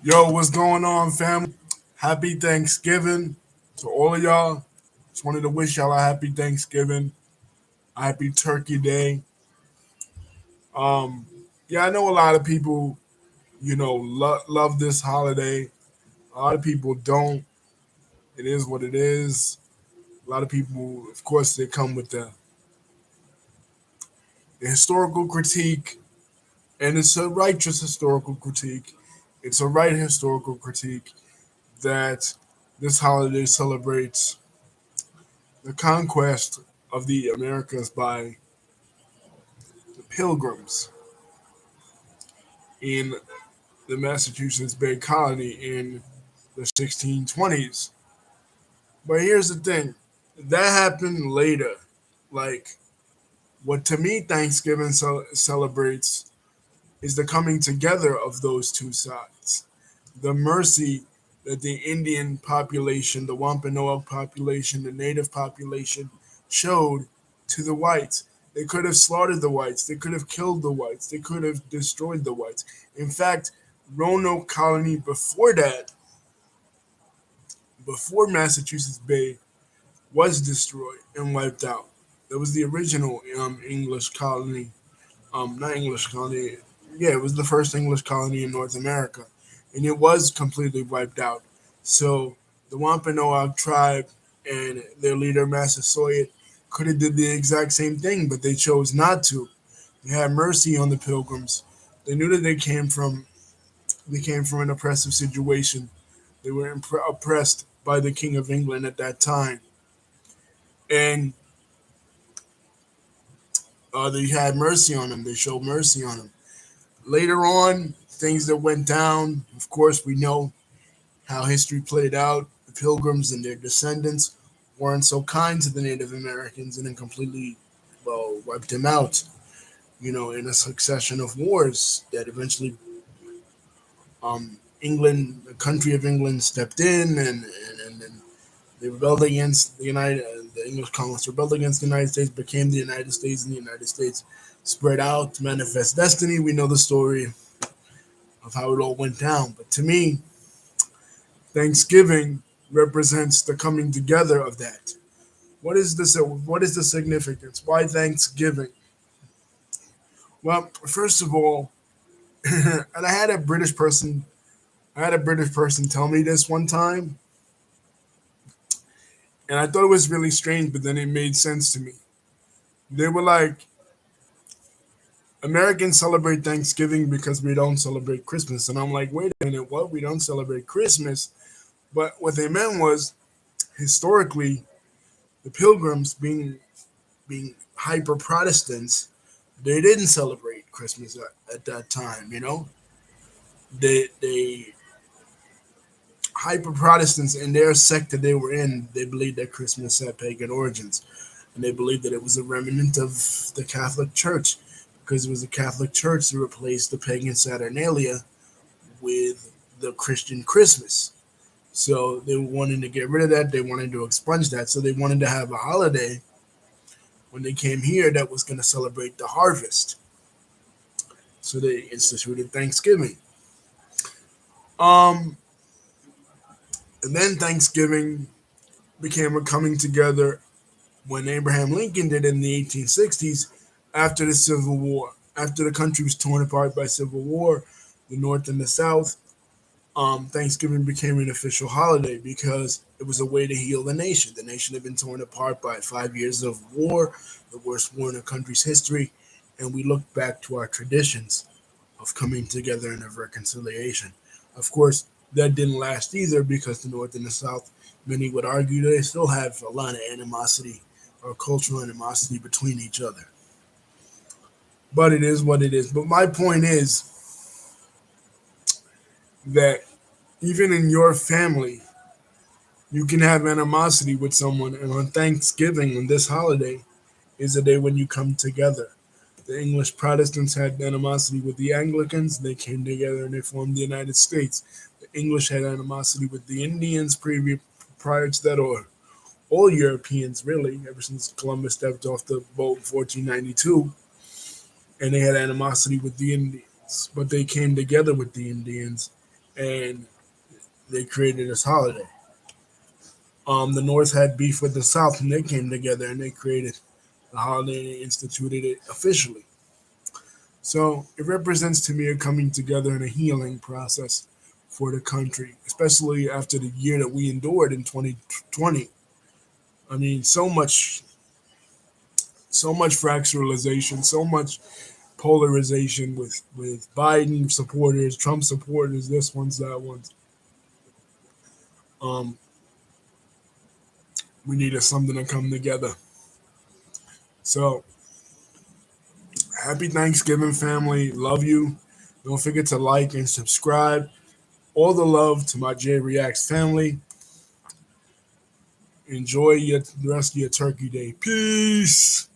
Yo, what's going on, family? Happy Thanksgiving to all of y'all. Just wanted to wish y'all a happy Thanksgiving, a happy Turkey Day. Um, yeah, I know a lot of people, love this holiday. A lot of people don't. It is what it is. A lot of people, of course, they come with the historical critique, and it's a righteous historical critique. It's a right historical critique that this holiday celebrates the conquest of the Americas by the Pilgrims in the Massachusetts Bay Colony in the 1620s. But here's the thing, that happened later. Like, what to me Thanksgiving celebrates is the coming together of those two sides. The mercy that the Indian population, the Wampanoag population, the native population showed to the whites. They could have slaughtered the whites. They could have killed the whites. They could have destroyed the whites. In fact, Roanoke Colony before that, before Massachusetts Bay, was destroyed and wiped out. That was the original English colony. Not English colony. Yeah, it was the first English colony in North America, and it was completely wiped out. So the Wampanoag tribe and their leader Massasoit could have did the exact same thing, but they chose not to. They had mercy on the Pilgrims. They knew that they came from an oppressive situation. They were oppressed by the King of England at that time, and they had mercy on them. They showed mercy on them. Later on, things that went down. Of course, we know how history played out. The Pilgrims and their descendants weren't so kind to the Native Americans and then completely, well, wiped them out. In a succession of wars that eventually, England, the country of England, stepped in and they rebelled against the English colonists rebelled against the United States, became the United States, and the United States spread out to manifest destiny. We know the story of how it all went down. But to me, Thanksgiving represents the coming together of that. What is this? What is the significance? Why Thanksgiving? Well, first of all, and I had a British person tell me this one time, and I thought it was really strange, but then it made sense to me. They were like, Americans celebrate Thanksgiving because we don't celebrate Christmas. And I'm like, wait a minute, what? We don't celebrate Christmas? But what they meant was, historically, the Pilgrims being hyper Protestants, they didn't celebrate Christmas at that time. They hyper Protestants in their sect that they were in, they believed that Christmas had pagan origins, and they believed that it was a remnant of the Catholic Church because it was the Catholic Church that replaced the pagan Saturnalia with the Christian Christmas. So they wanted to get rid of that. They wanted to expunge that. So they wanted to have a holiday when they came here that was going to celebrate the harvest. So they instituted Thanksgiving. Um, and then Thanksgiving became a coming together when Abraham Lincoln did in the 1860s after the Civil War. After the country was torn apart by civil war, the North and the South, Thanksgiving became an official holiday because it was a way to heal the nation. The nation had been torn apart by 5 years of war, the worst war in the country's history, and we look back to our traditions of coming together and of reconciliation. Of course, that didn't last either because the North and the South, many would argue, they still have a lot of animosity or cultural animosity between each other. But it is what it is. But my point is that even in your family, you can have animosity with someone, and on Thanksgiving, on this holiday, is a day when you come together. The English Protestants had animosity with the Anglicans. They came together and they formed the United States. The English had animosity with the Indians prior to that, or all Europeans really, ever since Columbus stepped off the boat in 1492, and they had animosity with the Indians. But they came together with the Indians and they created this holiday. The North had beef with the South, and they came together and they created the holiday and they instituted it officially. So it represents to me a coming together and a healing process for the country, especially after the year that we endured in 2020. I mean, so much fracturalization, so much polarization with Biden supporters, Trump supporters, this one's that one's. Um, we needed something to come together. So happy Thanksgiving, family. Love you. Don't forget to like and subscribe. All the love to my J Reacts family. Enjoy the rest of your turkey day. Peace.